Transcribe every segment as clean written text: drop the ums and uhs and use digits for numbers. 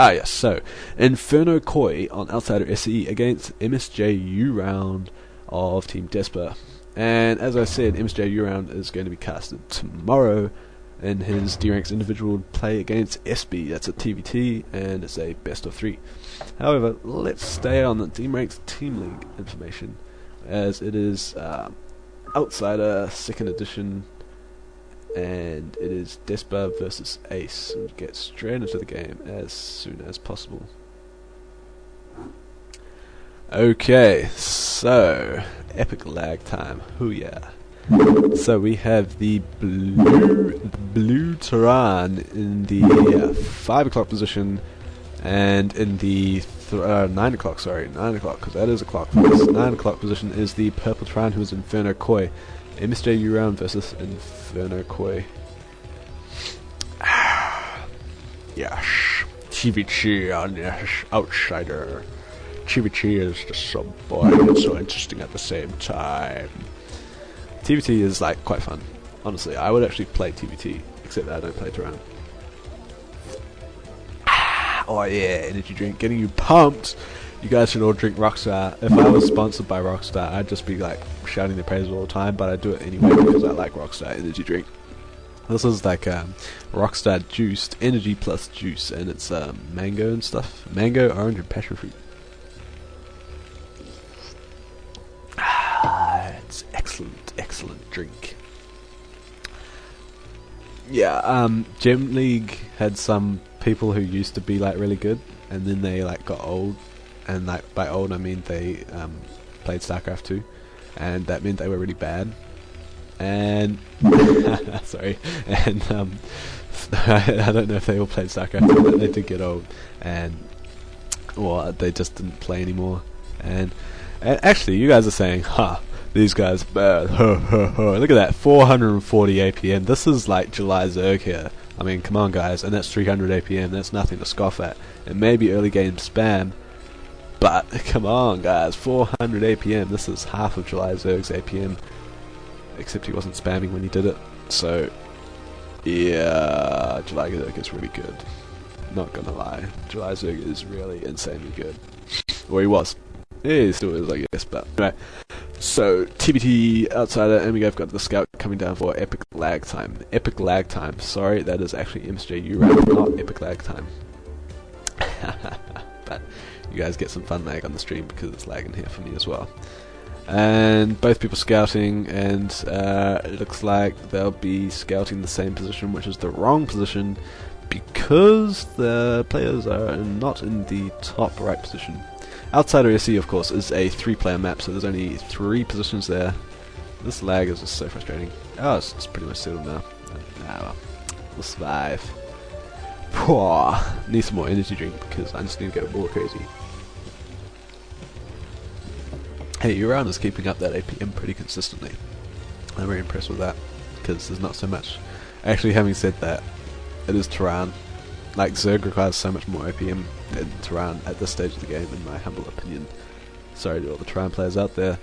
Ah yes, so Infernokoi on Outsider SE against MSJ uround of Team DeSPA. And as I said, MSJ uround is going to be casted tomorrow in his D-Ranks individual play against SB. That's a TVT and it's a best of 3. However, let's stay on the D-Ranks Team League information, as it is Outsider 2nd edition, and it is DeSPA versus Ace. We'll get straight into the game as soon as possible. Okay, so epic lag time. Hoo yeah. So we have the blue Tehran in the 5 o'clock position, and in the 9 o'clock, sorry, 9 o'clock, because that is a clock for us. 9 o'clock position is the purple Tehran, who is Infernokoi. MSJ uround versus Infernokoi. Yes, TVT on the Outsider. TVT is just so boring and so interesting at the same time. TVT is like quite fun. Honestly, I would actually play TVT, except that I don't play Tehran. Oh yeah, energy drink, getting you pumped. You guys should all drink Rockstar. If I was sponsored by Rockstar, I'd just be like shouting their praises all the time, but I do it anyway because I like Rockstar energy drink. This is like Rockstar juiced energy plus juice, and it's mango and stuff. Mango, orange, and passion fruit. It's excellent drink. Yeah, Gem League had some people who used to be like really good, and then they like got old, and like by old I mean they played StarCraft 2, and that meant they were really bad. And sorry, and I don't know if they all played StarCraft 2, but they did get old, and or they just didn't play anymore. And actually, you guys are saying, "Ha, these guys bad." Look at that, 440 APM. This is like July Zerg here. I mean, come on, guys, and that's 300 APM. That's nothing to scoff at. It may be early game spam, but come on, guys, 400 APM. This is half of July Zerg's APM, except he wasn't spamming when he did it. So, yeah, July Zerg is really good. Not gonna lie, July Zerg is really insanely good. Or he was. Yeah, he still is, I guess, but anyway. So, TBT Outsider, and we've got the Scout coming down for Epic Lag Time. Epic Lag Time, sorry, that is actually MSJ uround, not Epic Lag Time. But you guys get some fun lag on the stream because it's lagging here for me as well. And both people scouting, and it looks like they'll be scouting the same position, which is the wrong position, because the players are not in the top right position. Outsider SE, of course, is a 3-player map, so there's only 3 positions there. This lag is just so frustrating. Oh, it's pretty much settled now. Well, we'll survive. Need some more energy drink, because I just need to go more crazy. Hey, uround is keeping up that APM pretty consistently. I'm very impressed with that, because there's not so much. Actually, having said that, it is Tehran. Like, Zerg requires so much more APM than Tehran at this stage of the game, in my humble opinion. Sorry to all the Tehran players out there.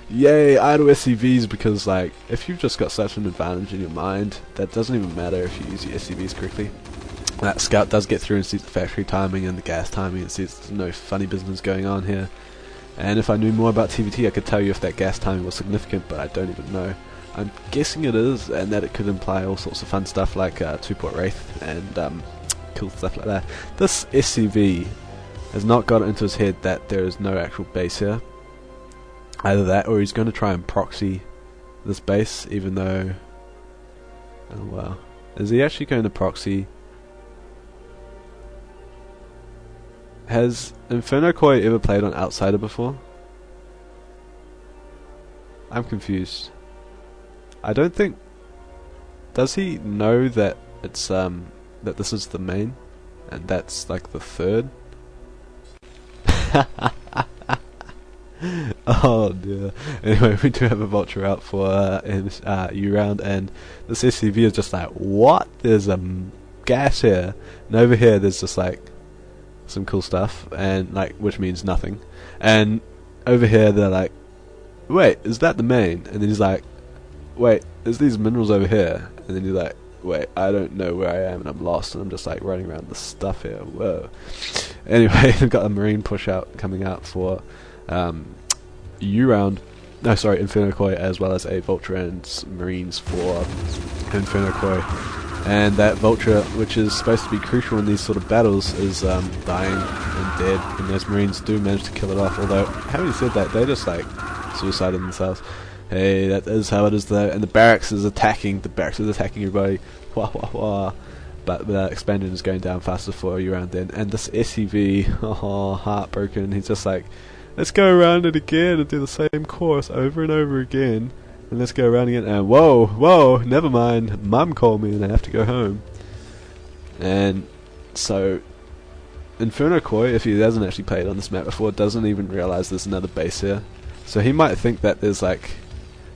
Yay, idle SCVs, because, like, if you've just got such an advantage in your mind, that doesn't even matter if you use your SCVs correctly. That Scout does get through and sees the factory timing and the gas timing and sees there's no funny business going on here. And if I knew more about TVT, I could tell you if that gas timing was significant, but I don't even know. I'm guessing it is, and that it could imply all sorts of fun stuff like 2-port Wraith and cool stuff like that. This SCV has not got it into his head that there is no actual base here. Either that, or he's going to try and proxy this base, even though... Oh well. Is he actually going to proxy? Has Infernokoi ever played on Outsider before? I'm confused. I don't think... Does he know that it's that this is the main, and that's like the third? Oh dear. Anyway, we do have a vulture out for uround, and this SCV is just like, what? There's gas here, and over here there's just like some cool stuff, and like, which means nothing. And over here they're like, wait, is that the main? And then he's like, wait, there's these minerals over here. And then he's like, wait, I don't know where I am and I'm lost and I'm just like running around the stuff here. Whoa. Anyway, we've got a marine push out coming out for uround. No, sorry, Infernokoi, as well as a vulture and marines for Infernokoi. And that vulture, which is supposed to be crucial in these sort of battles, is dying and dead, and those marines do manage to kill it off, although, having said that, they just like suicided themselves. Hey, that is how it is though, and the barracks is attacking everybody, wah wah wah, but the expansion is going down faster for you around then, and this SCV, oh, heartbroken, he's just like, let's go around it again and do the same course over and over again. And let's go around again, and whoa, never mind, Mum called me and I have to go home. And so Infernokoi, if he hasn't actually played on this map before, doesn't even realise there's another base here. So he might think that there's like,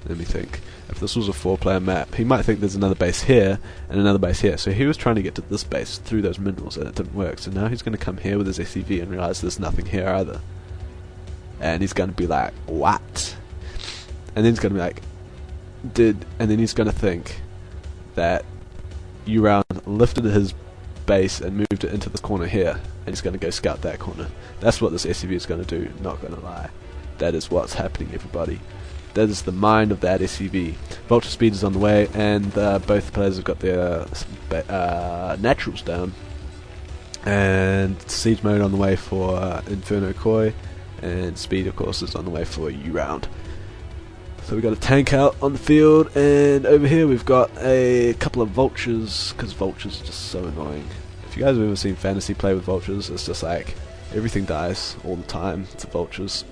let me think, if this was a 4-player map, he might think there's another base here and another base here. So he was trying to get to this base through those minerals and it didn't work. So now he's going to come here with his SCV and realise there's nothing here either. And he's going to be like, what? And then he's going to be like, and then he's going to think that uround lifted his base and moved it into the corner here, and he's going to go scout that corner. That's what this SCV is going to do, not going to lie. That is what's happening, everybody. That is the mind of that SCV. Vulture speed is on the way, and both players have got their naturals down. And siege mode on the way for Infernokoi, and speed of course is on the way for uround. So we've got a tank out on the field, and over here we've got a couple of vultures, because vultures are just so annoying. If you guys have ever seen fantasy play with vultures, it's just like, everything dies all the time to vultures.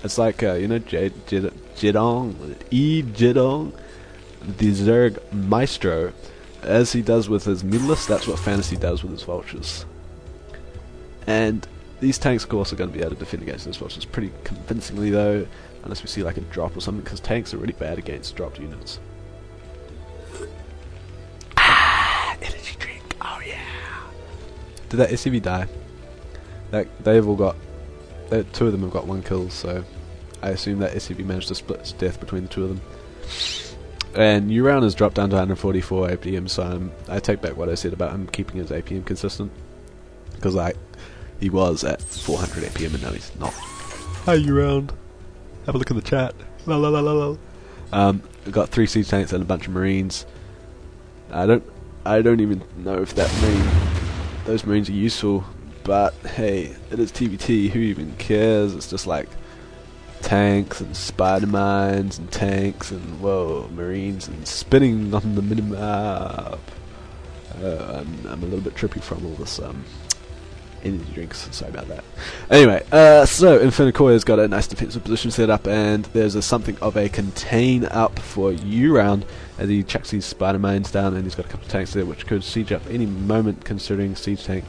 It's like, you know, Jedong, the Zerg Maestro, as he does with his Mutalisk, that's what fantasy does with his vultures. And these tanks, of course, are going to be able to defend against those vultures pretty convincingly, though. Unless we see like a drop or something, because tanks are really bad against dropped units. Energy drink, oh yeah! Did that SCV die? They've all got, two of them have got 1 kill, so I assume that SCV managed to split its death between the 2 of them. And uround has dropped down to 144 APM, so I take back what I said about him keeping his APM consistent, because he was at 400 APM and now he's not. Hi uround. Have a look in the chat. La la la la la. We've got 3 siege tanks and a bunch of marines. I don't even know if those marines are useful, but hey, it is TVT. Who even cares? It's just like tanks and spider mines and tanks and whoa, marines and spinning on the minimap. I'm a little bit trippy from all this energy drinks, sorry about that. Anyway, so Infernokoi has got a nice defensive position set up, and there's something of a contain up for uround as he chucks these spider mines down, and he's got a couple of tanks there which could siege up any moment, considering siege tank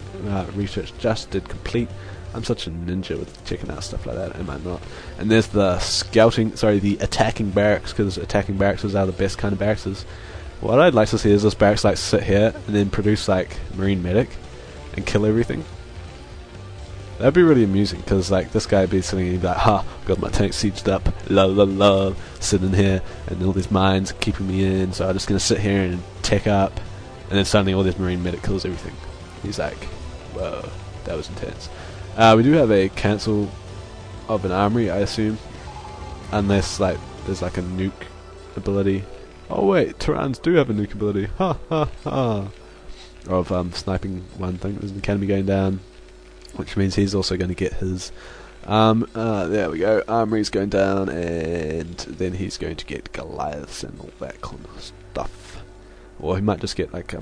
research just did complete. I'm such a ninja with checking out stuff like that, am I not? And there's the the attacking barracks, because attacking barracks are the best kind of barracks. What I'd like to see is this barracks like sit here and then produce like marine medic and kill everything. That'd be really amusing, because like this guy would be sitting here like, ha, got my tank sieged up, la la la, sitting here, and all these mines are keeping me in, so I'm just gonna sit here and tech up, and then suddenly all this marine medic kills everything. He's like, whoa, that was intense. We do have a cancel of an armory, I assume, unless like there's like a nuke ability. Oh wait, Tyrans do have a nuke ability, ha ha ha, of sniping one thing. There's an academy going down, which means he's also going to get his there we go, armory's going down, and then he's going to get Goliaths and all that kind of stuff. Or he might just get like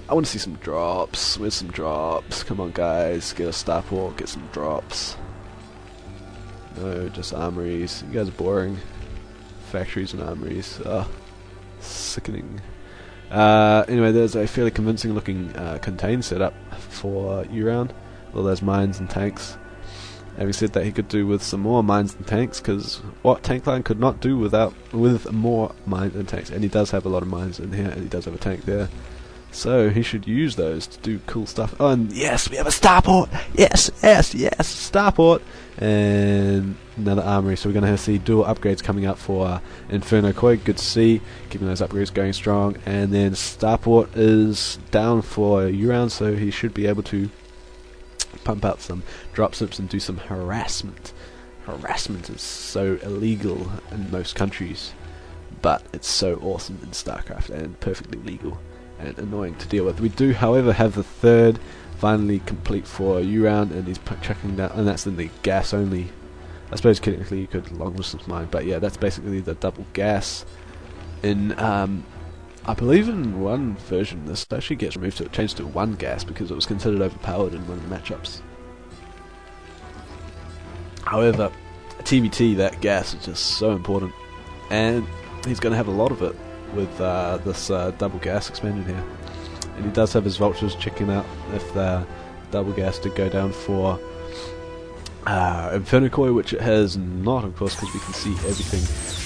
I want to see some drops. Where's some drops? Come on guys, get a starport, get some drops. No, just armories. You guys are boring. Factories and armories. Sickening. Anyway, there's a fairly convincing looking contain setup for uround. Well, there's mines and tanks. Having said that, he could do with some more mines and tanks, because what tank line could not do with more mines and tanks? And he does have a lot of mines in here, and he does have a tank there. So he should use those to do cool stuff. Oh, and yes, we have a starport. Yes, yes, yes, starport. And another armory. So we're going to see dual upgrades coming up for Infernokoi. Good to see. Keeping those upgrades going strong. And then starport is down for uround, so he should be able to pump out some dropships and do some harassment. Harassment is so illegal in most countries, but it's so awesome in StarCraft and perfectly legal and annoying to deal with. We do, however, have the third finally complete for uround, and he's chucking down, and that's in the gas only. I suppose technically you could long distance mine, but yeah, that's basically the double gas. In I believe in one version this actually gets removed, so it changed to one gas because it was considered overpowered in one of the matchups. However, TBT, that gas is just so important, and he's going to have a lot of it with this double gas expansion here. And he does have his vultures checking out if the double gas did go down for Infernokoi, which it has not, of course, because we can see everything.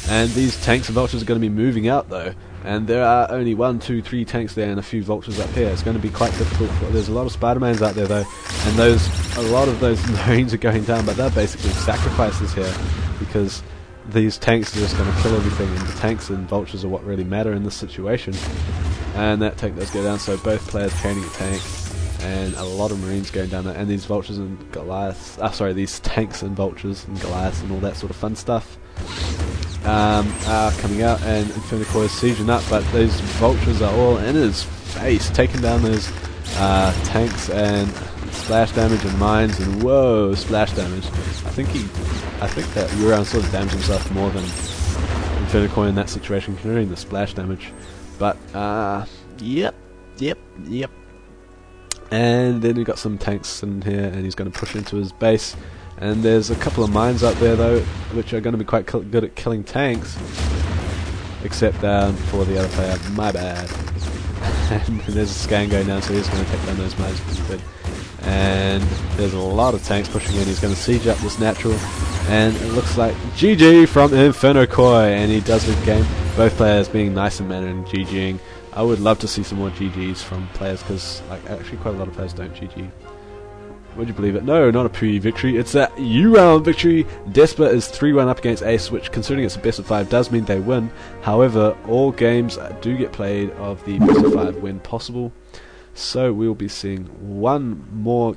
And these tanks and vultures are going to be moving out though, and there are only 1, 2, 3 tanks there and a few vultures up here. It's going to be quite difficult. There's a lot of Spider-Mans out there though, and a lot of those Marines are going down, but they're basically sacrifices here because these tanks are just going to kill everything, and the tanks and vultures are what really matter in this situation. And that tank does go down, so both players training a tank, and a lot of Marines going down there, and these vultures and Goliaths, these tanks and vultures and Goliaths and all that sort of fun stuff are coming out, and Infernokoi is sieging up, but those vultures are all in his face, taking down those tanks and splash damage and mines, and whoa, splash damage. I think that uround sort of damaged himself more than Infernokoi in that situation, considering the splash damage. But yep. And then we've got some tanks in here, and he's going to push into his base. And there's a couple of mines up there though, which are going to be quite good at killing tanks. Except for the other player, my bad. And there's a scan going down, so he's going to take down those mines pretty good. And there's a lot of tanks pushing in. He's going to siege up this natural, and it looks like GG from Infernokoi, and he does win the game. Both players being nice and mannered and GGing. I would love to see some more GGs from players, because actually quite a lot of players don't GG. Would you believe it? No, not a pre-victory. It's a uround victory. DeSPA is 3-1 up against Ace, which, considering it's a best of 5, does mean they win. However, all games do get played of the best of 5 when possible. So we'll be seeing one more